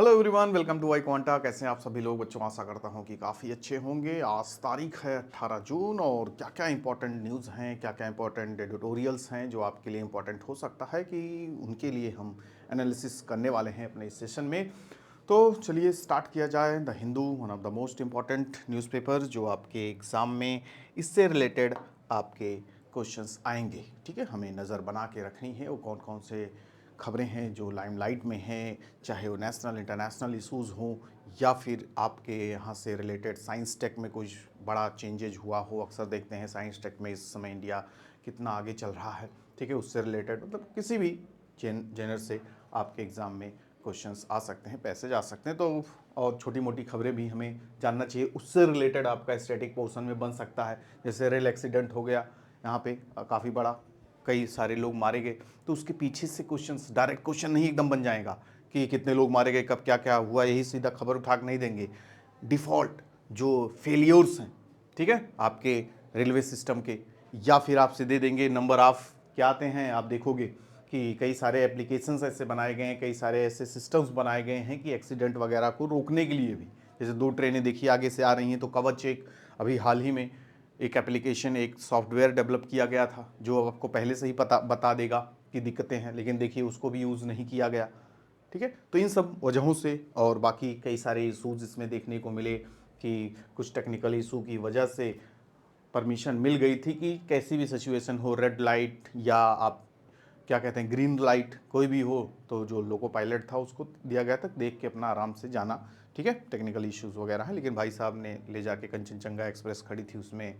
Hello everyone, welcome to Y quanta. कैसे हैं आप सभी लोग? बच्चों, आशा करता हूं कि काफ़ी अच्छे होंगे। आज तारीख है 18 जून और क्या क्या इंपॉर्टेंट न्यूज़ हैं, क्या क्या इंपॉर्टेंट एडिटोरियल्स हैं जो आपके लिए इंपॉर्टेंट हो सकता है कि उनके लिए हम एनालिसिस करने वाले हैं अपने इस सेशन में। तो चलिए स्टार्ट किया जाए। The Hindu, one of the most important newspaper जो आपके एग्ज़ाम में इससे रिलेटेड आपके क्वेश्चंस आएंगे। ठीक है, हमें नज़र बना के रखनी है वो कौन कौन से खबरें हैं जो लाइमलाइट में हैं, चाहे वो नेशनल इंटरनेशनल इश्यूज़ हों या फिर आपके यहाँ से रिलेटेड साइंस टेक में कुछ बड़ा चेंजेज हुआ हो। अक्सर देखते हैं साइंस टेक में इस समय इंडिया कितना आगे चल रहा है। ठीक है, उससे रिलेटेड मतलब किसी भी जेनर से आपके एग्ज़ाम में क्वेश्चंस आ सकते हैं, पैसेज आ सकते हैं। तो और छोटी मोटी खबरें भी हमें जानना चाहिए, उससे रिलेटेड आपका स्टैटिक पोर्शन में बन सकता है। जैसे रेल एक्सीडेंट हो गया यहाँ पे काफ़ी बड़ा, कई सारे लोग मारे गए, तो उसके पीछे से क्वेश्चंस, डायरेक्ट क्वेश्चन नहीं एकदम बन जाएगा कि कितने लोग मारे गए, कब क्या क्या हुआ, यही सीधा खबर उठा के नहीं देंगे। डिफ़ॉल्ट जो फेलियर्स हैं, ठीक है, आपके रेलवे सिस्टम के, या फिर आपसे दे देंगे नंबर ऑफ क्या आते हैं। आप देखोगे कि कई सारे एप्लीकेशंस ऐसे बनाए गए हैं, कई सारे ऐसे सिस्टम्स बनाए गए हैं कि एक्सीडेंट वगैरह को रोकने के लिए भी। जैसे दो ट्रेनें देखिए आगे से आ रही हैं तो कवच एक अभी हाल ही में एक एप्लीकेशन, एक सॉफ्टवेयर डेवलप किया गया था जो आपको पहले से ही बता देगा कि दिक्कतें हैं, लेकिन देखिए उसको भी यूज़ नहीं किया गया। ठीक है, तो इन सब वजहों से और बाकी कई सारे इशूज़ इसमें देखने को मिले कि कुछ टेक्निकल इशू की वजह से परमिशन मिल गई थी कि कैसी भी सिचुएशन हो, रेड लाइट या आप क्या कहते हैं ग्रीन लाइट, कोई भी हो, तो जो लोको पायलट था उसको दिया गया था देख के अपना आराम से जाना। ठीक है, टेक्निकल इश्यूज़ वगैरह हैं, लेकिन भाई साहब ने ले जाके कंचनजंगा एक्सप्रेस खड़ी थी उसमें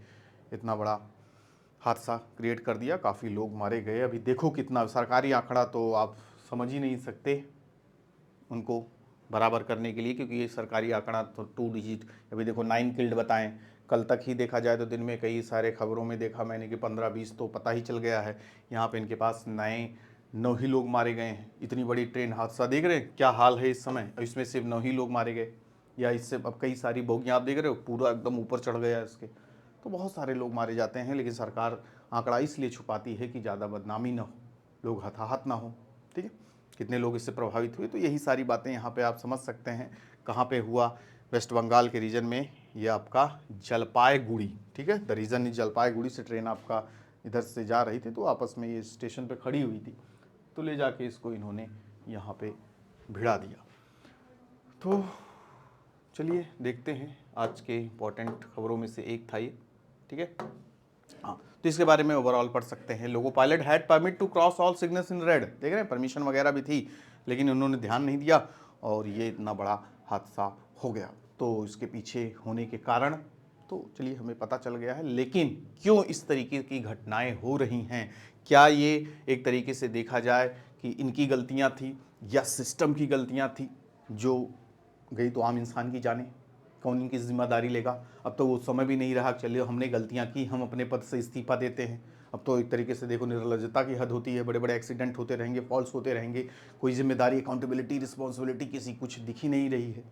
इतना बड़ा हादसा क्रिएट कर दिया, काफ़ी लोग मारे गए। अभी देखो कितना सरकारी आंकड़ा तो आप समझ ही नहीं सकते उनको बराबर करने के लिए, क्योंकि ये सरकारी आंकड़ा तो 2 डिजिट। अभी देखो 9 किल्ड बताएं, कल तक ही देखा जाए तो दिन में कई सारे खबरों में देखा मैंने कि 15-20 तो पता ही चल गया है। यहाँ पे इनके पास नए 9 ही लोग मारे गए हैं। इतनी बड़ी ट्रेन हादसा देख रहे हैं क्या हाल है इस समय, इसमें सिर्फ 9 ही लोग मारे गए। या इससे अब कई सारी बोगियाँ आप देख रहे हो पूरा एकदम ऊपर चढ़ गया है इसके, तो बहुत सारे लोग मारे जाते हैं। लेकिन सरकार आंकड़ा इसलिए छुपाती है कि ज़्यादा बदनामी ना हो, लोग हताहत ना हो। ठीक है, कितने लोग इससे प्रभावित हुए, तो यही सारी बातें यहाँ पे आप समझ सकते हैं। कहाँ पे हुआ? वेस्ट बंगाल के रीजन में, ये आपका जलपाईगुड़ी। ठीक है, द रीजन इज जलपाईगुड़ी से ट्रेन आपका इधर से जा रही थी, तो आपस में ये स्टेशन पे खड़ी हुई थी, तो ले जाके इसको इन्होंने यहाँ पे भिड़ा दिया। तो चलिए देखते हैं, आज के इम्पोर्टेंट खबरों में से एक था ये। ठीक है, हाँ, तो इसके बारे में ओवरऑल पढ़ सकते हैं। Loco pilot had permit to cross all signals in red, देख रहे हैं परमिशन वगैरह भी थी, लेकिन उन्होंने ध्यान नहीं दिया और ये इतना बड़ा हादसा हो गया। तो इसके पीछे होने के कारण तो चलिए हमें पता चल गया है, लेकिन क्यों इस तरीके की घटनाएं हो रही हैं? क्या ये एक तरीके से देखा जाए कि इनकी गलतियां थी या सिस्टम की गलतियां थी? जो गई तो आम इंसान की जाने, कौन इनकी जिम्मेदारी लेगा? अब तो वो समय भी नहीं रहा, चलिए हमने गलतियां की, हम अपने पद से इस्तीफा देते हैं। अब तो एक तरीके से देखो निर्लज्जता की हद होती है, बड़े बड़े एक्सीडेंट होते रहेंगे, फॉल्स होते रहेंगे, कोई जिम्मेदारी, अकाउंटेबिलिटी, रिस्पॉन्सिबिलिटी किसी कुछ दिख ही नहीं रही है।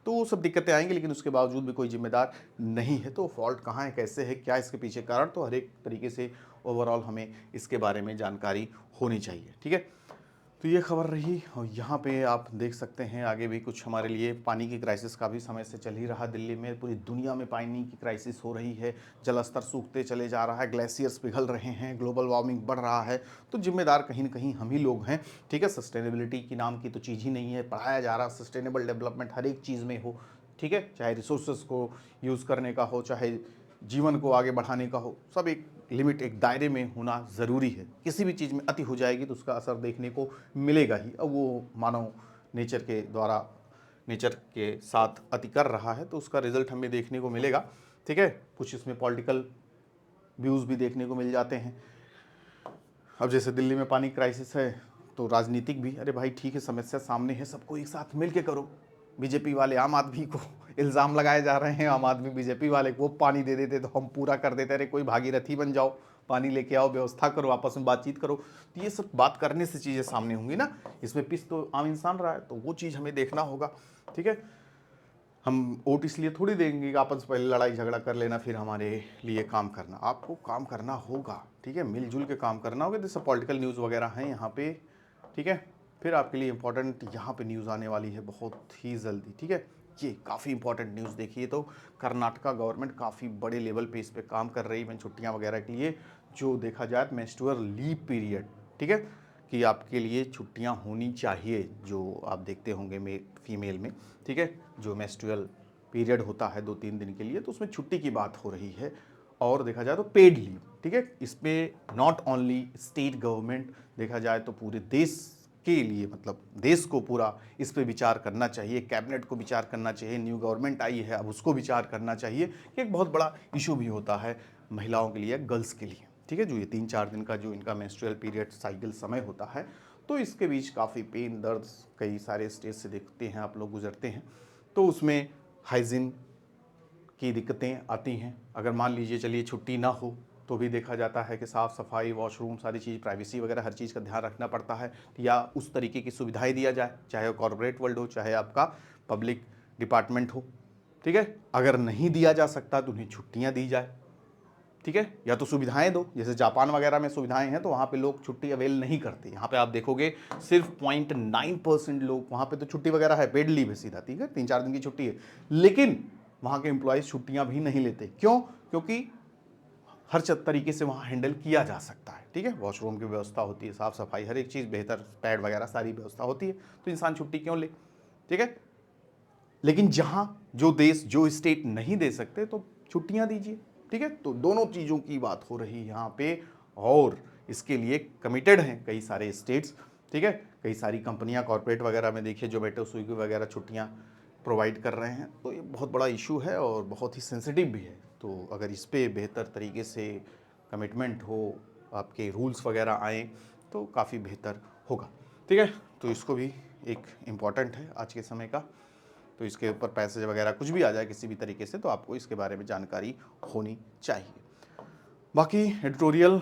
तो वो सब दिक्कतें आएंगी, लेकिन उसके बावजूद भी कोई जिम्मेदार नहीं है। तो फॉल्ट कहाँ है, कैसे है, क्या इसके पीछे कारण, तो हर एक तरीके से ओवरऑल हमें इसके बारे में जानकारी होनी चाहिए। ठीक है, तो ये खबर रही। और यहाँ पे आप देख सकते हैं आगे भी कुछ हमारे लिए पानी की क्राइसिस का भी समय से चल ही रहा। दिल्ली में, पूरी दुनिया में पानी की क्राइसिस हो रही है, जल स्तर सूखते चले जा रहा है, ग्लेशियर्स पिघल रहे हैं, ग्लोबल वार्मिंग बढ़ रहा है। तो जिम्मेदार कहीं ना कहीं हम ही लोग हैं। ठीक है, सस्टेनेबिलिटी की नाम की तो चीज़ ही नहीं है, पढ़ाया जा रहा सस्टेनेबल डेवलपमेंट हर एक चीज़ में हो। ठीक है, चाहे रिसोर्सेज को यूज़ करने का हो, चाहे जीवन को आगे बढ़ाने का हो, सब एक लिमिट, एक दायरे में होना ज़रूरी है। किसी भी चीज़ में अति हो जाएगी तो उसका असर देखने को मिलेगा ही। अब वो मानव नेचर के द्वारा, नेचर के साथ अति कर रहा है, तो उसका रिजल्ट हमें देखने को मिलेगा। ठीक है, कुछ इसमें पॉलिटिकल व्यूज़ भी देखने को मिल जाते हैं। अब जैसे दिल्ली में पानी क्राइसिस है तो राजनीतिक भी, अरे भाई ठीक है, समस्या सामने है, सबको एक साथ मिल के करो। बीजेपी वाले आम आदमी को इल्ज़ाम लगाए जा रहे हैं, आम आदमी बीजेपी वाले को, वो पानी दे देते तो हम पूरा कर देते, अरे कोई भागीरथी बन जाओ, पानी लेके आओ, व्यवस्था करो, आपस में बातचीत करो। तो ये सब बात करने से चीज़ें सामने होंगी ना। इसमें पिस तो आम इंसान रहा है, तो वो चीज़ हमें देखना होगा। ठीक है, हम वोट इसलिए थोड़ी देंगे कि आपस में पहले लड़ाई झगड़ा कर लेना फिर हमारे लिए काम करना। आपको काम करना होगा, ठीक है, मिलजुल के काम करना होगा। जैसे पॉलिटिकल न्यूज़ वगैरह हैं यहाँ पे, ठीक है, फिर आपके लिए इंपॉर्टेंट यहाँ पे न्यूज़ आने वाली है बहुत ही जल्दी, ठीक है। ये काफ़ी इंपॉर्टेंट न्यूज़ देखिए, तो कर्नाटका गवर्नमेंट काफ़ी बड़े लेवल पे इस पे काम कर रही है छुट्टियाँ वगैरह के लिए, जो देखा जाए मेंस्ट्रुअल लीव पीरियड, ठीक है, कि आपके लिए छुट्टियाँ होनी चाहिए, जो आप देखते होंगे फीमेल में, ठीक है, जो मेंस्ट्रुअल पीरियड होता है 2-3 दिन के लिए, तो उसमें छुट्टी की बात हो रही है। और देखा जाए तो पेड लीव, ठीक है, इसमें नॉट ओनली स्टेट गवर्नमेंट, देखा जाए तो पूरे देश के लिए, मतलब देश को पूरा इस पे विचार करना चाहिए, कैबिनेट को विचार करना चाहिए, न्यू गवर्नमेंट आई है अब उसको विचार करना चाहिए कि एक बहुत बड़ा इशू भी होता है महिलाओं के लिए, गर्ल्स के लिए, ठीक है, जो ये 3-4 दिन का जो इनका मेंस्ट्रुअल पीरियड साइकिल समय होता है, तो इसके बीच काफ़ी पेन दर्द कई सारे स्टेज से देखते हैं आप लोग, गुजरते हैं, तो उसमें हाइजीन की दिक्कतें आती हैं। अगर मान लीजिए चलिए छुट्टी ना हो तो भी देखा जाता है कि साफ़ सफाई, वॉशरूम, सारी चीज़, प्राइवेसी वगैरह हर चीज़ का ध्यान रखना पड़ता है, या उस तरीके की सुविधाएं दिया जाए, चाहे वो कॉर्पोरेट वर्ल्ड हो, चाहे आपका पब्लिक डिपार्टमेंट हो, ठीक है। अगर नहीं दिया जा सकता तो उन्हें छुट्टियाँ दी जाए, ठीक है, या तो सुविधाएं दो, जैसे जापान वगैरह में सुविधाएं हैं तो वहाँ पे लोग छुट्टी अवेल नहीं करते। यहाँ पे आप देखोगे सिर्फ 0.9% लोग, वहाँ पे तो छुट्टी वगैरह है, पेड लीव है सीधा, ठीक है, 3-4 दिन की छुट्टी है, लेकिन वहाँ के एम्प्लॉयज़ छुट्टियाँ भी नहीं लेते। क्यों? क्योंकि हर तरीके से वहाँ हैंडल किया जा सकता है, ठीक है, वॉशरूम की व्यवस्था होती है, साफ़ सफाई, हर एक चीज़ बेहतर, पैड वगैरह सारी व्यवस्था होती है, तो इंसान छुट्टी क्यों ले, ठीक है। लेकिन जहाँ जो देश, जो स्टेट नहीं दे सकते तो छुट्टियाँ दीजिए, ठीक है। तो दोनों चीज़ों की बात हो रही है यहाँ पे, और इसके लिए कमिटेड हैं कई सारे स्टेट्स, ठीक है, कई सारी कंपनियाँ कॉर्पोरेट वगैरह में देखिए जोमेटो, स्विगी वगैरह छुट्टियाँ प्रोवाइड कर रहे हैं, तो ये बहुत बड़ा इशू है और बहुत ही सेंसिटिव भी है। तो अगर इस पे बेहतर तरीके से कमिटमेंट हो, आपके रूल्स वगैरह आएँ तो काफ़ी बेहतर होगा, ठीक है। तो इसको भी एक इम्पॉर्टेंट है आज के समय का, तो इसके ऊपर पैसेज वगैरह कुछ भी आ जाए किसी भी तरीके से तो आपको इसके बारे में जानकारी होनी चाहिए। बाकी एडिटोरियल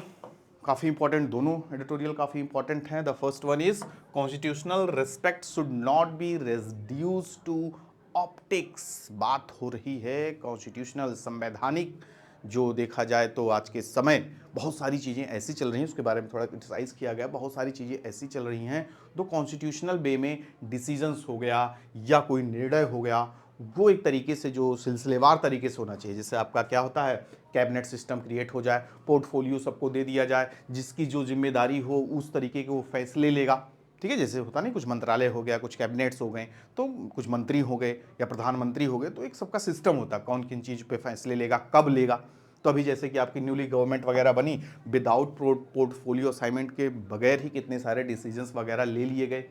काफ़ी इंपॉर्टेंट, दोनों एडिटोरियल काफ़ी इंपॉर्टेंट हैं। The first one is constitutional respect should not be reduce to optics. बात हो रही है कॉन्स्टिट्यूशनल, संवैधानिक, जो देखा जाए तो आज के समय बहुत सारी चीज़ें ऐसी चल रही हैं, उसके बारे में थोड़ा क्रिटिसाइज़ किया गया, बहुत सारी चीज़ें ऐसी चल रही हैं तो कॉन्स्टिट्यूशनल वे में डिसीजंस हो गया या कोई निर्णय हो गया, वो एक तरीके से जो सिलसिलेवार तरीके से होना चाहिए। जैसे आपका क्या होता है, कैबिनेट सिस्टम क्रिएट हो जाए, पोर्टफोलियो सबको दे दिया जाए, जिसकी जो जिम्मेदारी हो उस तरीके के वो फैसले लेगा, ठीक है। जैसे होता नहीं, कुछ मंत्रालय हो गया, कुछ कैबिनेट्स हो गए, तो कुछ मंत्री हो गए या प्रधानमंत्री हो गए, तो एक सबका सिस्टम होता है कौन किन चीज़ पे फैसले लेगा, कब लेगा। तो अभी जैसे कि आपकी न्यूली गवर्नमेंट वगैरह बनी, विदाउट पोर्टफोलियो असाइनमेंट के बगैर ही कितने सारे डिसीजंस वगैरह ले लिए गए,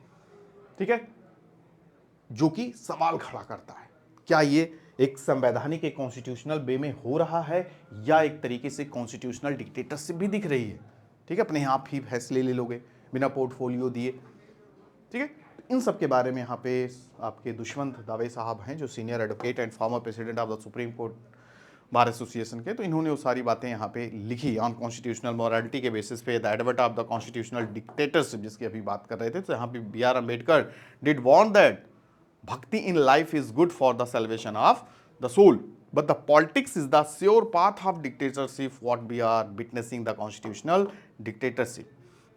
ठीक है, जो कि सवाल खड़ा करता है, क्या ये एक संवैधानिक, एक कॉन्स्टिट्यूशनल वे में हो रहा है या एक तरीके से कॉन्स्टिट्यूशनल डिक्टेटरशिप भी दिख रही है, ठीक है, अपने आप ही फैसले ले लोगे बिना पोर्टफोलियो दिए, ठीक है। इन सब के बारे में यहाँ पे आपके दुष्यंत दवे साहब हैं, जो senior advocate and former president of the supreme court bar association के, तो इन्होंने वो सारी बातें यहाँ पे लिखी ऑन कॉन्स्टिट्यूशनल मॉरलिटी के बेसिस पे, the advent of the constitutional dictatorship जिसकी अभी बात कर रहे थे। तो यहाँ पे B.R. Ambedkar did want that bhakti in life is good for the salvation of the soul, but the politics is the sure path of dictatorship what we are witnessing the constitutional dictatorship.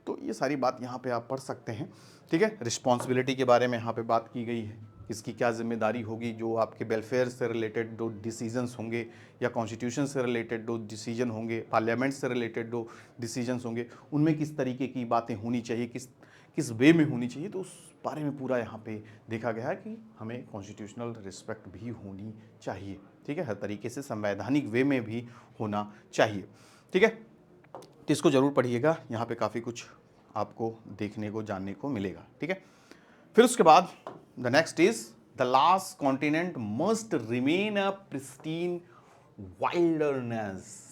तो ये सारी बात यहाँ पे आप पढ़ सकते हैं, ठीक है। रिस्पॉन्सिबिलिटी के बारे में यहाँ पे बात की गई है, इसकी क्या जिम्मेदारी होगी, जो आपके वेलफेयर से रिलेटेड जो डिसीजंस होंगे या कॉन्स्टिट्यूशन से रिलेटेड जो डिसीजन होंगे, पार्लियामेंट से रिलेटेड जो डिसीजंस होंगे, उनमें किस तरीके की बातें होनी चाहिए, किस वे में होनी चाहिए, तो उस बारे में पूरा यहाँ पे देखा गया है कि हमें कॉन्स्टिट्यूशनल रिस्पेक्ट भी होनी चाहिए, ठीक है, हर तरीके से संवैधानिक वे में भी होना चाहिए, ठीक है। तो इसको ज़रूर पढ़िएगा, यहाँ पे काफ़ी कुछ आपको देखने को, जानने को मिलेगा, ठीक है। फिर उसके बाद the next is the last continent must remain a pristine wilderness.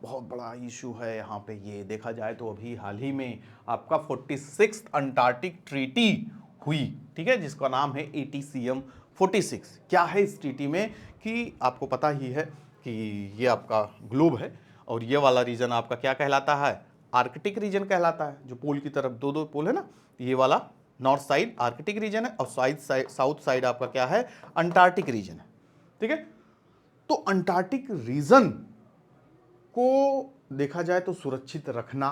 बहुत बड़ा इशू है यहाँ पे, ये देखा जाए तो अभी हाल ही में आपका 46th अंटार्कटिक ट्रीटी हुई, ठीक है, जिसका नाम है ATCM 46। क्या है इस ट्रीटी में, कि आपको पता ही है कि ये आपका ग्लोब है और ये वाला रीजन आपका क्या कहलाता है, आर्कटिक रीजन कहलाता है, जो पोल की तरफ दो पोल है ना, ये वाला नॉर्थ साइड आर्कटिक रीजन है और साउथ साइड आपका क्या है, अंटार्कटिक रीजन है, ठीक है। तो अंटार्कटिक रीजन को देखा जाए तो सुरक्षित रखना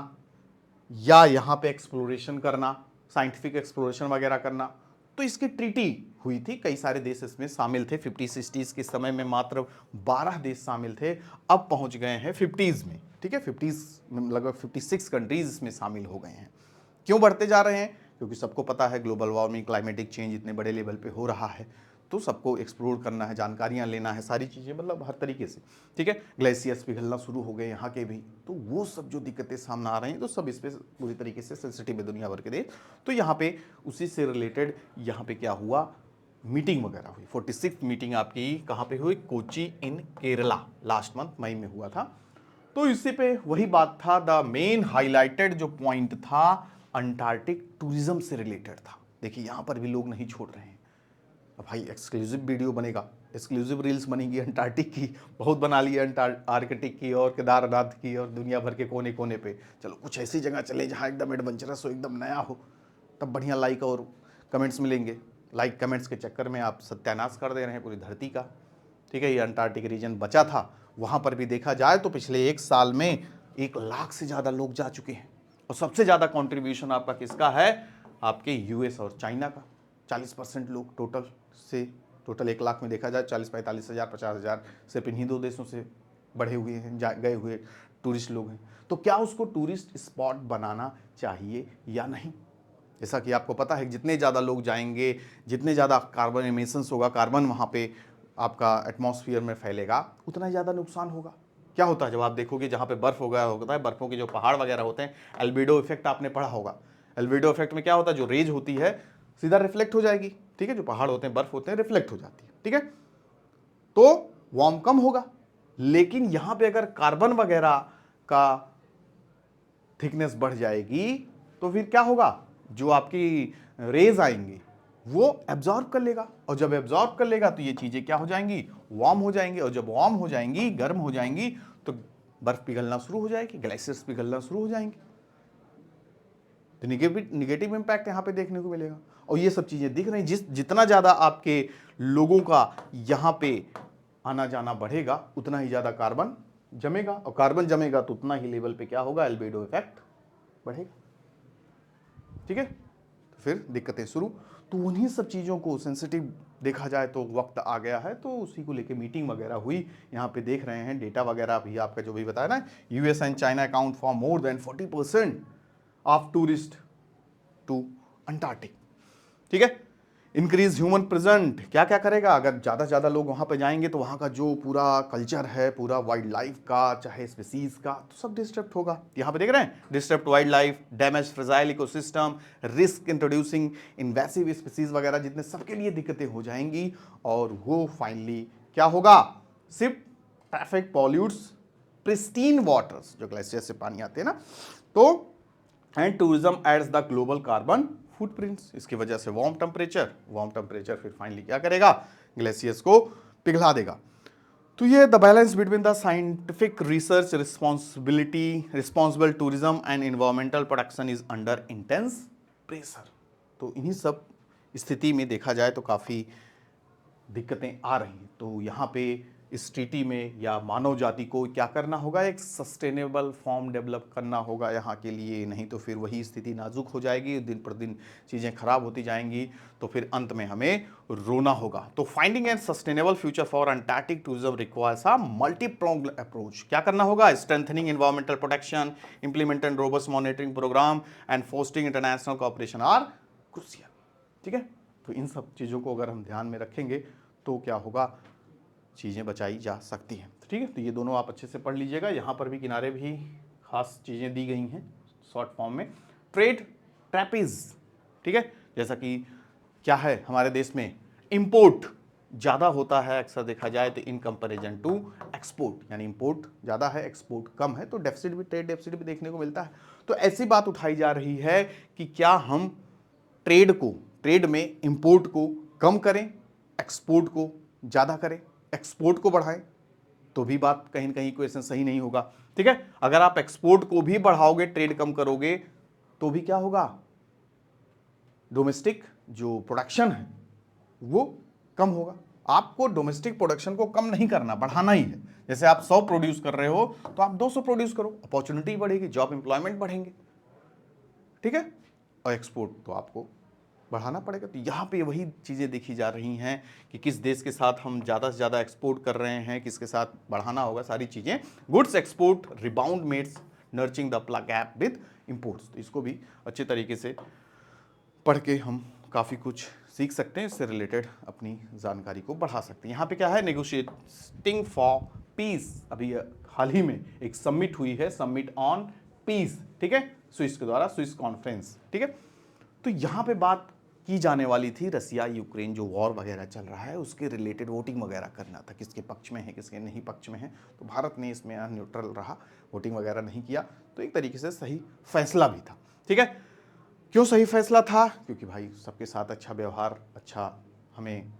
या यहाँ पे एक्सप्लोरेशन करना, साइंटिफिक एक्सप्लोरेशन वगैरह करना। तो इसकी ट्रीटी हुई थी, कई सारे देश इसमें शामिल थे। 50-60s के समय में मात्र 12 देश शामिल थे, अब पहुंच गए हैं 50s में। ठीक है, 50s में लगभग 56 कंट्रीज इसमें शामिल हो गए हैं। क्यों बढ़ते जा रहे हैं? क्योंकि सबको पता है ग्लोबल वार्मिंग, क्लाइमेटिक चेंज इतने बड़े लेवल पे हो रहा है, तो सबको एक्सप्लोर करना है, जानकारियां लेना है, सारी चीज़ें, मतलब हर तरीके से। ठीक है, ग्लेशियर्स पिघलना शुरू हो गए यहाँ के भी, तो वो सब जो दिक्कतें सामने आ रही हैं, तो सब इस पर पूरी तरीके से सेंसिटिव है दुनिया भर के देश। तो यहाँ पे उसी से रिलेटेड यहाँ पे क्या हुआ, मीटिंग वगैरह हुई। 46th मीटिंग आपकी कहाँ पे हुई? कोची इन केरला, लास्ट मंथ मई में हुआ था। तो इसी पे वही बात था, द मेन हाईलाइटेड जो पॉइंट था अंटार्कटिक टूरिज्म से रिलेटेड था। देखिए यहाँ पर भी लोग नहीं छोड़ रहे हैं। अब भाई एक्सक्लूसिव वीडियो बनेगा, एक्सक्लूसिव रील्स बनेगी अंटार्कटिक की, बहुत बना ली है आर्कटिक की और केदारनाथ की और दुनिया भर के कोने कोने पे। चलो कुछ ऐसी जगह चले जहाँ एकदम एडवेंचरस हो, एकदम नया हो, तब बढ़िया लाइक और कमेंट्स मिलेंगे। लाइक कमेंट्स के चक्कर में आप सत्यानाश कर दे रहे हैं पूरी धरती का। ठीक है, ये अंटार्कटिक रीजन बचा था, वहाँ पर भी देखा जाए तो पिछले 1 साल में 1 लाख से ज़्यादा लोग जा चुके हैं। और सबसे ज़्यादा कंट्रीब्यूशन आपका किसका है? आपके यूएस और चाइना का। 40% लोग टोटल 1 लाख में देखा जाए 40-45 हज़ार 50 हज़ार सिर्फ इन्हीं 2 देशों से बढ़े हुए हैं, गए हुए टूरिस्ट लोग हैं। तो क्या उसको टूरिस्ट स्पॉट बनाना चाहिए या नहीं? जैसा कि आपको पता है जितने ज़्यादा लोग जाएंगे, जितने ज़्यादा कार्बन एमिशंस होगा, कार्बन वहाँ पे आपका एटमॉस्फेयर में फैलेगा, उतना ही ज़्यादा नुकसान होगा। क्या होता है जब आप देखोगे जहाँ पे बर्फ़ वगैरह होता है, बर्फ़ों के जो पहाड़ वगैरह होते हैं, एल्बिडो इफेक्ट आपने पढ़ा होगा। एल्बिडो इफेक्ट में क्या होता है, जो रेज होती है सीधा रिफ्लेक्ट हो जाएगी। ठीक है, जो पहाड़ होते हैं, बर्फ़ होते हैं, रिफ्लेक्ट हो जाती है। ठीक है, तो वार्म कम होगा। लेकिन यहाँ पे अगर कार्बन वगैरह का थिकनेस बढ़ जाएगी तो फिर क्या होगा, जो आपकी रेज आएंगी वो एब्जॉर्ब कर लेगा, और जब एब्जॉर्ब कर लेगा तो ये चीजें क्या हो जाएंगी, वार्म हो जाएंगी, और जब वार्म हो जाएंगी, गर्म हो जाएंगी, तो बर्फ पिघलना शुरू हो जाएगी, ग्लेशियर्स पिघलना शुरू हो जाएंगे। तो निगेटिव इंपैक्ट यहाँ पे देखने को मिलेगा। और ये सब चीजें दिख रही, जितना ज्यादा आपके लोगों का यहाँ पे आना जाना बढ़ेगा, उतना ही ज्यादा कार्बन जमेगा, और कार्बन जमेगा तो उतना ही लेवल पे क्या होगा, एल्बिडो इफेक्ट बढ़ेगा। ठीक है, तो फिर दिक्कतें शुरू। तो उन्हीं सब चीज़ों को सेंसिटिव देखा जाए तो वक्त आ गया है, तो उसी को लेके मीटिंग वगैरह हुई। यहाँ पे देख रहे हैं डेटा वगैरह भी आपका जो भी बताया ना, US and China account for more than 40% of tourist to Antarctic. ठीक है, इंक्रीज ह्यूमन प्रेजेंट क्या क्या करेगा, अगर ज़्यादा से ज़्यादा लोग वहाँ पे जाएंगे तो वहाँ का जो पूरा कल्चर है, पूरा वाइल्ड लाइफ का, चाहे स्पीसीज का, तो सब डिस्टर्ब होगा। यहाँ पे देख रहे हैं, disturb wild life, damage fragile ecosystem, risk introducing invasive species वगैरह, जितने सबके लिए दिक्कतें हो जाएंगी। और वो फाइनली क्या होगा, सिर्फ ट्रैफिक पॉल्यूट्स प्रिस्टीन वाटर्स, जो ग्लेशियर से पानी आते हैं ना, तो and tourism aids the global carbon footprints. इसकी वजह से वार्म टेम्परेचर फिर फाइनली क्या करेगा, ग्लेशियर्स को पिघला देगा। तो ये the balance between the scientific research responsible tourism and environmental protection is under intense pressure. तो इन्हीं सब स्थिति में देखा जाए तो काफ़ी दिक्कतें आ रही हैं। तो यहाँ पे इस ट्रीटी में या मानव जाति को क्या करना होगा, एक सस्टेनेबल फॉर्म डेवलप करना होगा यहाँ के लिए, नहीं तो फिर वही स्थिति नाजुक हो जाएगी, दिन पर दिन चीज़ें खराब होती जाएंगी, तो फिर अंत में हमें रोना होगा। तो finding and sustainable future for Antarctic tourism requires a multipronged approach. क्या करना होगा, strengthening environmental protection, implementing robust monitoring program and fostering international cooperation are crucial. ठीक है, तो इन सब चीज़ों को अगर हम ध्यान में रखेंगे तो क्या होगा, चीज़ें बचाई जा सकती हैं। तो ठीक है, तो ये दोनों आप अच्छे से पढ़ लीजिएगा। यहाँ पर भी किनारे भी खास चीज़ें दी गई हैं शॉर्ट फॉर्म में। ट्रेड ट्रैपेज, ठीक है, जैसा कि क्या है हमारे देश में इंपोर्ट ज़्यादा होता है अक्सर देखा जाए तो इन कंपैरिजन टू एक्सपोर्ट, यानी इंपोर्ट ज़्यादा है एक्सपोर्ट कम है, तो डेफिसिट भी, ट्रेड डेफिसिट भी देखने को मिलता है। तो ऐसी बात उठाई जा रही है कि क्या हम ट्रेड में इंपोर्ट को कम करें, एक्सपोर्ट को ज़्यादा करें, एक्सपोर्ट को बढ़ाएं, तो भी बात कहीं न कहीं इक्वेशन सही नहीं होगा। ठीक है, अगर आप एक्सपोर्ट को भी बढ़ाओगे, ट्रेड कम करोगे, तो भी क्या होगा, डोमेस्टिक जो प्रोडक्शन है वो कम होगा। आपको डोमेस्टिक प्रोडक्शन को कम नहीं करना, बढ़ाना ही है। जैसे आप 100 प्रोड्यूस कर रहे हो तो आप 200 प्रोड्यूस करो, अपॉर्चुनिटी बढ़ेगी, जॉब एम्प्लॉयमेंट बढ़ेंगे। ठीक है, और एक्सपोर्ट तो आपको बढ़ाना पड़ेगा। तो यहाँ पे वही चीज़ें देखी जा रही हैं कि किस देश के साथ हम ज़्यादा से ज़्यादा एक्सपोर्ट कर रहे हैं, किसके साथ बढ़ाना होगा, सारी चीज़ें। Goods export rebound mates narrowing the pla gap with imports. तो इसको भी अच्छे तरीके से पढ़ के हम काफ़ी कुछ सीख सकते हैं, इससे रिलेटेड अपनी जानकारी को बढ़ा सकते हैं। यहाँ पे क्या है, नेगोशिएटिंग फॉर पीस। अभी हाल ही में एक समिट हुई है, समिट ऑन पीस, ठीक है, स्विस के द्वारा, स्विस कॉन्फ्रेंस, ठीक है। तो यहाँ पे बात की जाने वाली थी रसिया यूक्रेन जो वॉर वगैरह चल रहा है उसके रिलेटेड वोटिंग वगैरह करना था, किसके पक्ष में है किसके नहीं पक्ष में है। तो भारत ने इसमें न्यूट्रल रहा, वोटिंग वगैरह नहीं किया। तो एक तरीके से सही फैसला भी था, ठीक है। क्यों सही फैसला था? क्योंकि भाई सबके साथ अच्छा व्यवहार, अच्छा हमें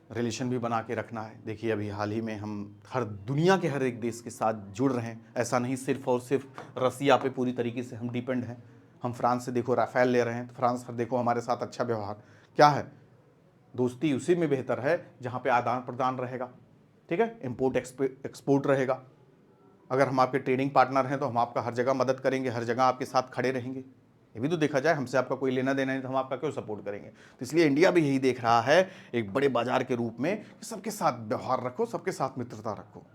रिलेशन भी बना के रखना है। देखिए अभी हाल ही में हम हर दुनिया के हर एक देश के साथ जुड़ रहे हैं, ऐसा नहीं सिर्फ और सिर्फ रसिया पे पूरी तरीके से हम डिपेंड हैं। हम फ्रांस से देखो राफेल ले रहे हैं, तो फ्रांस पर देखो हमारे साथ अच्छा व्यवहार। क्या है, दोस्ती उसी में बेहतर है जहाँ पे आदान प्रदान रहेगा, ठीक है, इम्पोर्ट एक्सपोर्ट रहेगा। अगर हम आपके ट्रेडिंग पार्टनर हैं तो हम आपका हर जगह मदद करेंगे, हर जगह आपके साथ खड़े रहेंगे। ये भी तो देखा जाए, हमसे आपका कोई लेना देना नहीं तो हम आपका क्यों सपोर्ट करेंगे। तो इसलिए इंडिया भी यही देख रहा है एक बड़े बाजार के रूप में कि सबके साथ व्यवहार रखो, सबके साथ मित्रता रखो,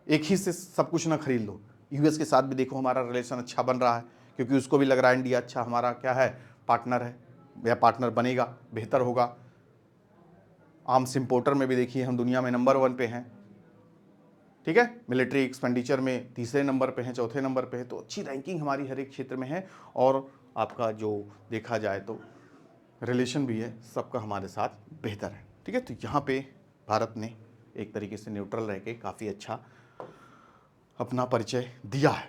एक ही से सब कुछ ना खरीद लो। यूएस के साथ भी देखो हमारा रिलेशन अच्छा बन रहा है, क्योंकि उसको भी लग रहा है इंडिया अच्छा हमारा क्या है, पार्टनर है, या पार्टनर बनेगा, बेहतर होगा। आर्म्स इंपोर्टर में भी देखिए हम दुनिया में नंबर 1 पे हैं, ठीक है, मिलिट्री एक्सपेंडिचर में तीसरे नंबर पे हैं, चौथे नंबर पे है। तो अच्छी रैंकिंग हमारी हर एक क्षेत्र में है। और आपका जो देखा जाए तो रिलेशन भी है सबका हमारे साथ बेहतर है, ठीक है। तो यहाँ पे भारत ने एक तरीके से न्यूट्रल रह के काफ़ी अच्छा अपना परिचय दिया है।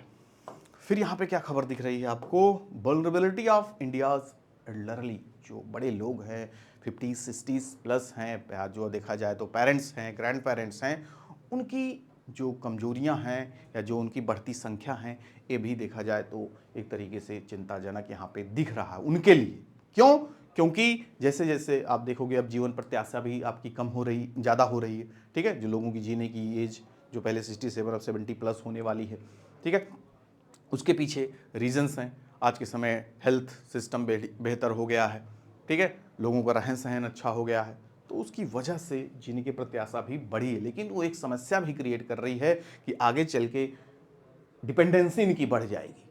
फिर यहाँ पे क्या खबर दिख रही है आपको, वल्नरेबिलिटी ऑफ इंडियाज एल्डरली, जो बड़े लोग हैं 50s 60s प्लस हैं, या जो देखा जाए तो पेरेंट्स हैं, ग्रैंड पेरेंट्स हैं, उनकी जो कमजोरियां हैं या जो उनकी बढ़ती संख्या हैं, ये भी देखा जाए तो एक तरीके से चिंताजनक यहाँ पे दिख रहा है उनके लिए। क्यों? क्योंकि जैसे जैसे आप देखोगे अब जीवन प्रत्याशा भी आपकी कम हो रही, ज़्यादा हो रही है, ठीक है। जो लोगों की जीने की एज जो पहले 67 अब 70 प्लस होने वाली है, ठीक है। उसके पीछे रीजंस हैं। आज के समय हेल्थ सिस्टम बेहतर हो गया है, ठीक है, लोगों का रहन सहन अच्छा हो गया है, तो उसकी वजह से जीने की प्रत्याशा भी बढ़ी है। लेकिन वो एक समस्या भी क्रिएट कर रही है कि आगे चल के डिपेंडेंसी इनकी बढ़ जाएगी।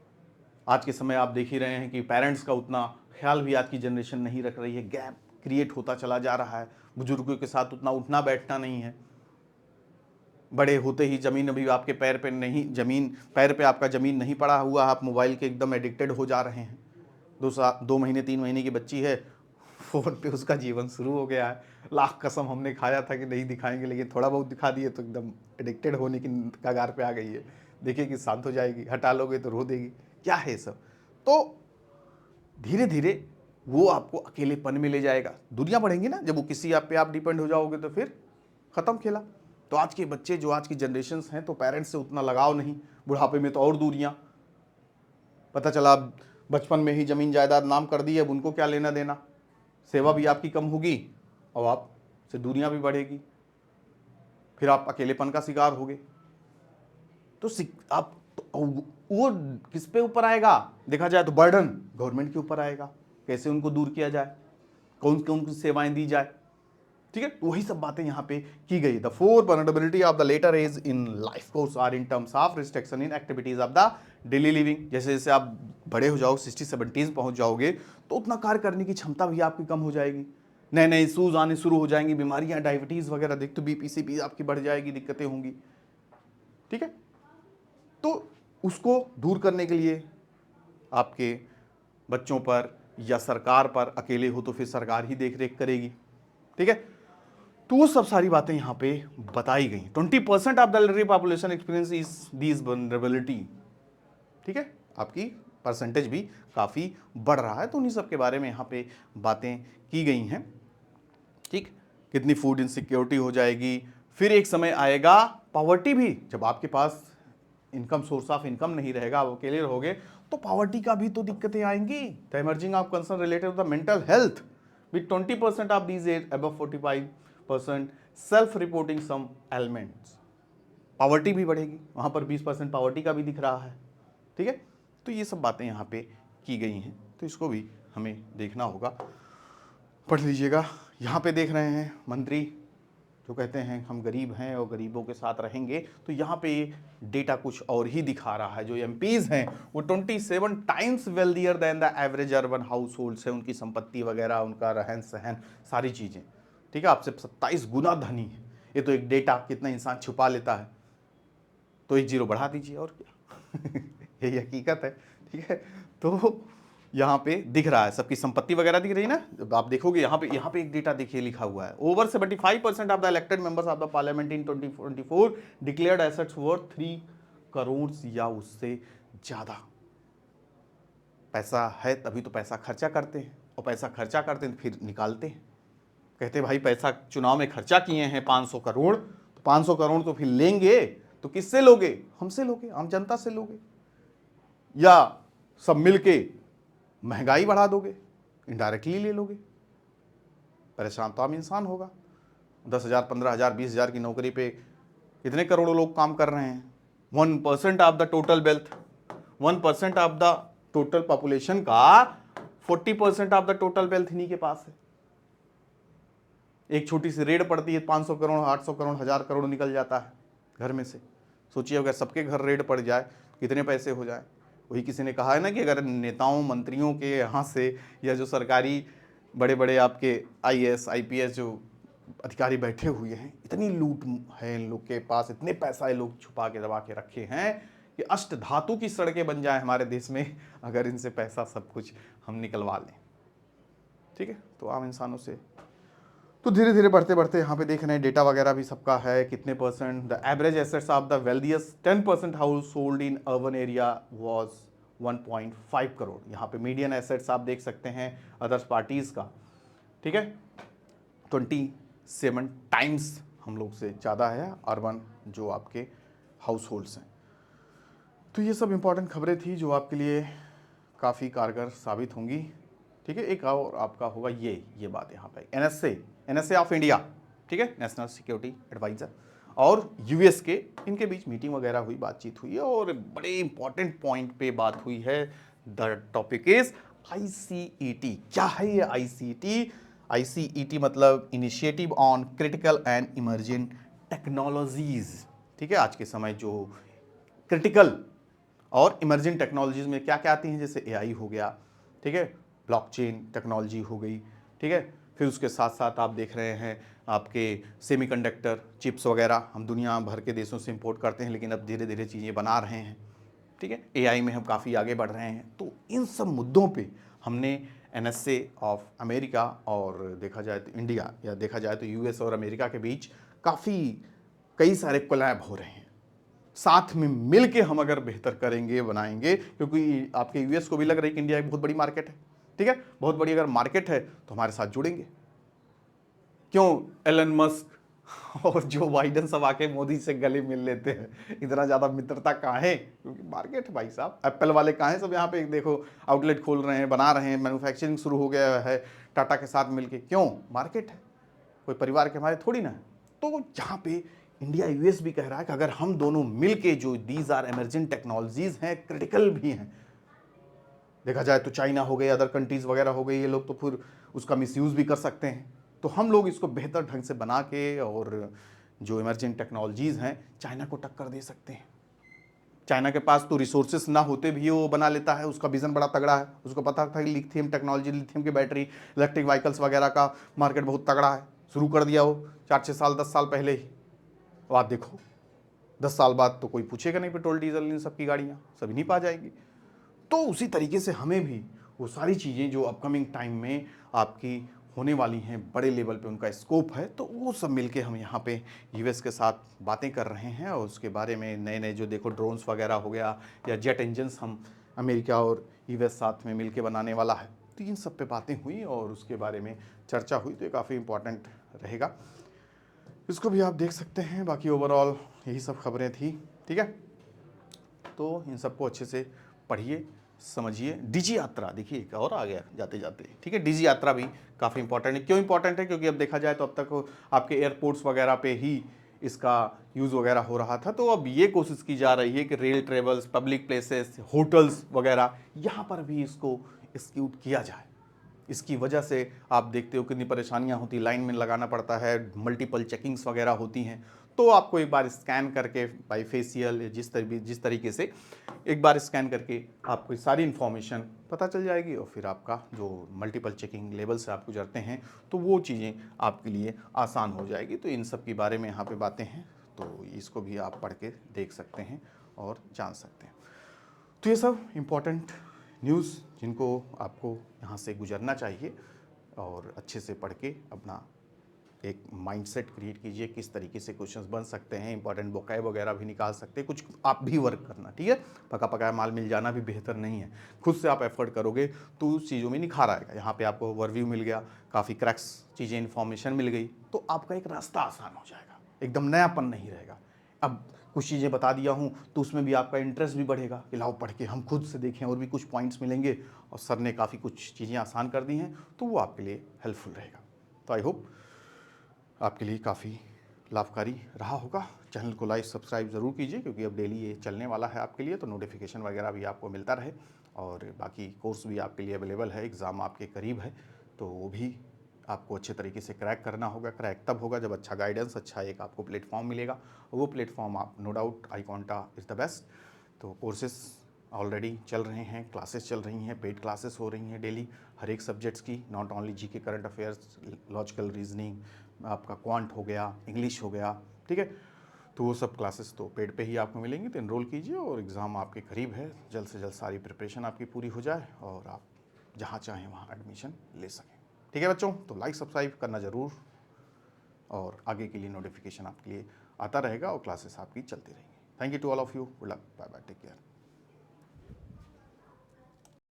आज के समय आप देख ही रहे हैं कि पेरेंट्स का उतना ख्याल भी आज की जनरेशन नहीं रख रही है, गैप क्रिएट होता चला जा रहा है, बुजुर्गों के साथ उतना उठना बैठना नहीं है। बड़े होते ही ज़मीन अभी आपके पैर पे नहीं, ज़मीन पैर पे आपका ज़मीन नहीं पड़ा हुआ, आप मोबाइल के एकदम एडिक्टेड हो जा रहे हैं। 2 महीने 3 महीने की बच्ची है, फ़ोन पे उसका जीवन शुरू हो गया है। लाख कसम हमने खाया था कि नहीं दिखाएंगे, लेकिन थोड़ा बहुत दिखा दिए तो एकदम एडिक्टेड होने की कगार पे आ गई है। देखिए कि शांत हो जाएगी, हटा लोगे तो रो देगी, क्या है सब। तो धीरे धीरे वो आपको अकेलेपन में ले जाएगा। दुनिया बढ़ेंगी ना, जब वो किसी आप पे आप डिपेंड हो जाओगे तो फिर ख़त्म खेला। तो आज के बच्चे जो आज की जनरेशन्स हैं तो पेरेंट्स से उतना लगाव नहीं, बुढ़ापे में तो और दूरियां। पता चला अब बचपन में ही ज़मीन जायदाद नाम कर दी, अब उनको क्या लेना देना, सेवा भी आपकी कम होगी और आपसे दूरियां भी बढ़ेगी, फिर आप अकेलेपन का शिकार होगे। तो आप तो वो किस पे ऊपर आएगा, देखा जाए तो बर्डन गवर्नमेंट के ऊपर आएगा, कैसे उनको दूर किया जाए, कौन कौन सी सेवाएं दी जाए, ठीक है। वही सब बातें यहाँ पे की गई। The 4 vulnerability of the later age in life course are in terms of restriction in activities of the daily living. जैसे जैसे आप बड़े हो जाओगे, 60-70 पहुंच जाओगे, तो उतना कार्य करने की क्षमता भी आपकी कम हो जाएगी, नए नए इशूज आने शुरू हो जाएंगी, बीमारियां डायबिटीज़ वगैरह देख, तो बीपी सीपी आपकी बढ़ जाएगी, दिक्कतें होंगी, ठीक है। तो उसको दूर करने के लिए आपके बच्चों पर या सरकार पर, अकेले हो तो फिर सरकार ही देख रेख करेगी, ठीक है। तो वो सब सारी बातें यहाँ पे बताई गई। 20% of the elderly population experience is this vulnerability, ठीक है, आपकी परसेंटेज भी काफ़ी बढ़ रहा है। तो उन्हीं सब के बारे में यहाँ पे बातें की गई हैं, ठीक। कितनी फूड इनसिक्योरिटी हो जाएगी, फिर एक समय आएगा पॉवर्टी भी, जब आपके पास इनकम सोर्स ऑफ इनकम नहीं रहेगा, आप अकेले रहोगे, तो पॉवर्टी का भी तो दिक्कतें आएंगी। The emerging of concern related to the mental health with 20% of these age above 45% self reporting some elements. Poverty भी बढ़ेगी, वहाँ पर 20% पॉवर्टी का भी दिख रहा है, ठीक है। तो ये सब बातें यहाँ पे की गई हैं, तो इसको भी हमें देखना होगा, पढ़ लीजिएगा। यहाँ पे देख रहे हैं मंत्री जो कहते हैं हम गरीब हैं और गरीबों के साथ रहेंगे, तो यहाँ पे डेटा कुछ और ही दिखा रहा है। जो एमपीज हैं वो 27 times wealthier than the average urban house hold है, उनकी संपत्ति वगैरह, उनका रहन सहन, सारी चीज़ें, ठीक है, आपसे 27 गुना धनी है। ये तो एक डेटा कितना इंसान छुपा लेता है, तो एक जीरो बढ़ा दीजिए और क्या यही हकीकत है, ठीक है। तो यहाँ पे दिख रहा है सबकी संपत्ति वगैरह दिख रही है ना, जब आप देखोगे यहाँ पे एक डेटा देखिए लिखा हुआ है, over 75% of the elected members of the parliament in 2024 declared assets worth 3 crore या उससे ज्यादा। पैसा है तभी तो पैसा खर्चा करते हैं, और पैसा खर्चा करते हैं तो फिर निकालते हैं, कहते भाई पैसा चुनाव में खर्चा किए हैं 500 करोड़, तो 500 करोड़ तो फिर लेंगे तो किससे लोगे? हमसे लोगे, आम जनता से लोगे, या सब मिलके महंगाई बढ़ा दोगे, इनडायरेक्टली ले लोगे? परेशान तो आम इंसान होगा। 10,000, 15,000, 20,000 की नौकरी पे कितने करोड़ों लोग काम कर रहे हैं? 1% of the total wealth, 1% of the total population का 40% ऑफ द टोटल वेल्थ इन्हीं के पास है। एक छोटी सी रेड पड़ती है, 500 करोड़, 800 करोड़, 1000 करोड़ निकल जाता है घर में से। सोचिए अगर सबके घर रेड पड़ जाए कितने पैसे हो जाए। वही किसी ने कहा है ना कि अगर नेताओं मंत्रियों के यहाँ से, या जो सरकारी बड़े बड़े आपके आईएएस आईपीएस जो अधिकारी बैठे हुए हैं, इतनी लूट है इन लोग के पास, इतने पैसा ये लोग छुपा के दबा के रखे हैं कि अष्ट धातु की सड़कें बन जाए हमारे देश में अगर इनसे पैसा सब कुछ हम निकलवा लें, ठीक है। तो आम इंसानों से तो धीरे धीरे बढ़ते बढ़ते यहाँ पे देख रहे हैं डेटा वगैरह भी सबका है, कितने percent the average assets of the wealthiest 10% house hold in urban area was 1.5 crore. यहाँ पे मीडियन एसेट्स आप देख सकते हैं अदर्स पार्टीज का, ठीक है, 27 टाइम्स हम लोग से ज़्यादा है अर्बन जो आपके हाउस होल्ड्स हैं। तो ये सब इंपॉर्टेंट खबरें थी जो आपके लिए काफ़ी कारगर साबित होंगी, ठीक है। एक और आपका होगा ये बात यहाँ पे एनएसए ऑफ इंडिया, ठीक है, नेशनल सिक्योरिटी एडवाइजर, और यूएस के, इनके बीच मीटिंग वगैरह हुई, बातचीत हुई, और बड़े इंपॉर्टेंट पॉइंट पे बात हुई है। The topic is ICET. क्या है ये आईसीईटी? आईसीईटी मतलब initiative on critical and emerging technologies, ठीक है। आज के समय जो क्रिटिकल और इमर्जिंग टेक्नोलॉजीज में क्या क्या आती हैं, जैसे एआई हो गया, ठीक है, ब्लॉकचेन टेक्नोलॉजी हो गई, ठीक है। फिर उसके साथ साथ आप देख रहे हैं आपके सेमीकंडक्टर चिप्स वगैरह हम दुनिया भर के देशों से इंपोर्ट करते हैं, लेकिन अब धीरे धीरे चीज़ें बना रहे हैं, ठीक है। एआई में हम काफ़ी आगे बढ़ रहे हैं। तो इन सब मुद्दों पे हमने एनएसए ऑफ अमेरिका और देखा जाए तो इंडिया, या देखा जाए तो यूएस और अमेरिका के बीच कई सारे कोलैब हो रहे हैं। साथ में मिल के हम अगर बेहतर करेंगे, बनाएंगे, क्योंकि आपके यूएस को भी लग रहा है कि इंडिया एक बहुत बड़ी मार्केट है, ठीक है, बहुत बड़ी अगर मार्केट है तो हमारे साथ जुड़ेंगे। क्यों एलन मस्क और जो बाइडन सब आके मोदी से गले मिल लेते हैं, इतना ज़्यादा मित्रता कहाँ है? क्योंकि मार्केट है भाई साहब। एप्पल वाले कहाँ हैं? सब यहाँ पे देखो आउटलेट खोल रहे हैं, बना रहे हैं, मैन्युफैक्चरिंग शुरू हो गया है टाटा के साथ मिलके। क्यों? मार्केट है, कोई परिवार के हमारे थोड़ी ना है। तो यहाँ पे इंडिया यूएस भी कह रहा है कि अगर हम दोनों मिल के, जो दीज आर इमर्जिंग टेक्नोलॉजीज हैं, क्रिटिकल भी हैं, देखा जाए तो चाइना हो गई, अदर कंट्रीज वगैरह हो गई, ये लोग तो फिर उसका मिसयूज़ भी कर सकते हैं। तो हम लोग इसको बेहतर ढंग से बना के, और जो इमर्जिंग टेक्नोलॉजीज़ हैं, चाइना को टक्कर दे सकते हैं। चाइना के पास तो रिसोर्सेस ना होते भी वो बना लेता है, उसका विजन बड़ा तगड़ा है। उसको पता था कि लिथियम टेक्नोलॉजी, लिथियम की बैटरी, इलेक्ट्रिक व्हीकल्स वगैरह का मार्केट बहुत तगड़ा है। शुरू कर दिया वो 4-6 साल 10 साल पहले ही। अब आप देखो 10 साल बाद तो कोई पूछेगा नहीं, पेट्रोल डीजल इन सबकी गाड़ियाँ सभी नहीं पा जाएंगी। तो उसी तरीके से हमें भी वो सारी चीज़ें जो अपकमिंग टाइम में आपकी होने वाली हैं, बड़े लेवल पे उनका स्कोप है, तो वो सब मिलके हम यहाँ पे यूएस के साथ बातें कर रहे हैं। और उसके बारे में नए नए जो देखो ड्रोन्स वगैरह हो गया, या जेट इंजन्स हम अमेरिका और यूएस साथ में मिलके बनाने वाला है। तो इन सब पे बातें हुई और उसके बारे में चर्चा हुई, तो ये काफ़ी इंपॉर्टेंट रहेगा। इसको भी आप देख सकते हैं। बाकी ओवरऑल यही सब खबरें थी, ठीक है। तो इन सबको अच्छे से पढ़िए, समझिए। डिजी यात्रा देखिए एक और आ गया जाते जाते, ठीक है। डिजी यात्रा भी काफ़ी इंपॉर्टेंट है। क्यों इंपॉर्टेंट है? क्योंकि अब देखा जाए तो अब तक आपके एयरपोर्ट्स वगैरह पे ही इसका यूज़ वगैरह हो रहा था। तो अब ये कोशिश की जा रही है कि rail travels, public places, hotels वगैरह, यहाँ पर भी इसको एक्सक्यूट किया जाए। इसकी वजह से आप देखते हो कितनी परेशानियां होती, लाइन में लगाना पड़ता है, मल्टीपल चेकिंग्स वगैरह होती हैं। तो आपको एक बार स्कैन करके बाई फेशियल जिस तरीके से एक बार स्कैन करके आपको सारी इन्फॉर्मेशन पता चल जाएगी और फिर आपका जो मल्टीपल चेकिंग लेवल से आप गुजरते हैं तो वो चीज़ें आपके लिए आसान हो जाएगी। तो इन सब के बारे में यहाँ पे बातें हैं, तो इसको भी आप पढ़ के देख सकते हैं और जान सकते हैं। तो ये सब इम्पोर्टेंट न्यूज़ जिनको आपको यहाँ से गुजरना चाहिए और अच्छे से पढ़ के अपना एक माइंडसेट क्रिएट कीजिए, किस तरीके से क्वेश्चंस बन सकते हैं, इंपॉर्टेंट वोकैब वगैरह भी निकाल सकते हैं, कुछ आप भी वर्क करना, ठीक है। पका पकाया माल मिल जाना भी बेहतर नहीं है, खुद से आप एफर्ट करोगे तो उस चीज़ों में निखार आएगा। यहाँ पे आपको ओवरव्यू मिल गया, काफ़ी क्रैक्स चीज़ें इन्फॉर्मेशन मिल गई, तो आपका एक रास्ता आसान हो जाएगा, एकदम नयापन नहीं रहेगा। अब कुछ चीज़ें बता दिया हूँ तो उसमें भी आपका इंटरेस्ट भी बढ़ेगा कि लाओ पढ़ के हम खुद से देखें, और भी कुछ पॉइंट्स मिलेंगे और सर ने काफ़ी कुछ चीज़ें आसान कर दी हैं, तो वो आपके लिए हेल्पफुल रहेगा। तो आई होप आपके लिए काफ़ी लाभकारी रहा होगा। चैनल को लाइक सब्सक्राइब ज़रूर कीजिए, क्योंकि अब डेली ये चलने वाला है आपके लिए, तो नोटिफिकेशन वगैरह भी आपको मिलता रहे। और बाकी कोर्स भी आपके लिए अवेलेबल है, एग्ज़ाम आपके करीब है तो वो भी आपको अच्छे तरीके से क्रैक करना होगा। क्रैक तब होगा जब अच्छा गाइडेंस, अच्छा एक आपको प्लेटफॉर्म मिलेगा, वो प्लेटफॉर्म आप no doubt iConta is the best. तो कोर्सेस ऑलरेडी चल रहे हैं, क्लासेस चल रही हैं, पेड क्लासेस हो रही हैं डेली हर एक सब्जेक्ट्स की, not only GK, current affairs, logical reasoning, आपका क्वांट हो गया, इंग्लिश हो गया, ठीक है। तो वो सब क्लासेस तो पेड पे ही आपको मिलेंगी, तो इनरोल कीजिए और एग्ज़ाम आपके करीब है, जल्द से जल्द सारी प्रिपरेशन आपकी पूरी हो जाए और आप जहाँ चाहें वहाँ एडमिशन ले सकें। ठीक है बच्चों, तो लाइक सब्सक्राइब करना ज़रूर, और आगे के लिए नोटिफिकेशन आपके लिए आता रहेगा और क्लासेस आपकी चलती रहेंगी। Thank you to all of you, good luck, bye bye, take care.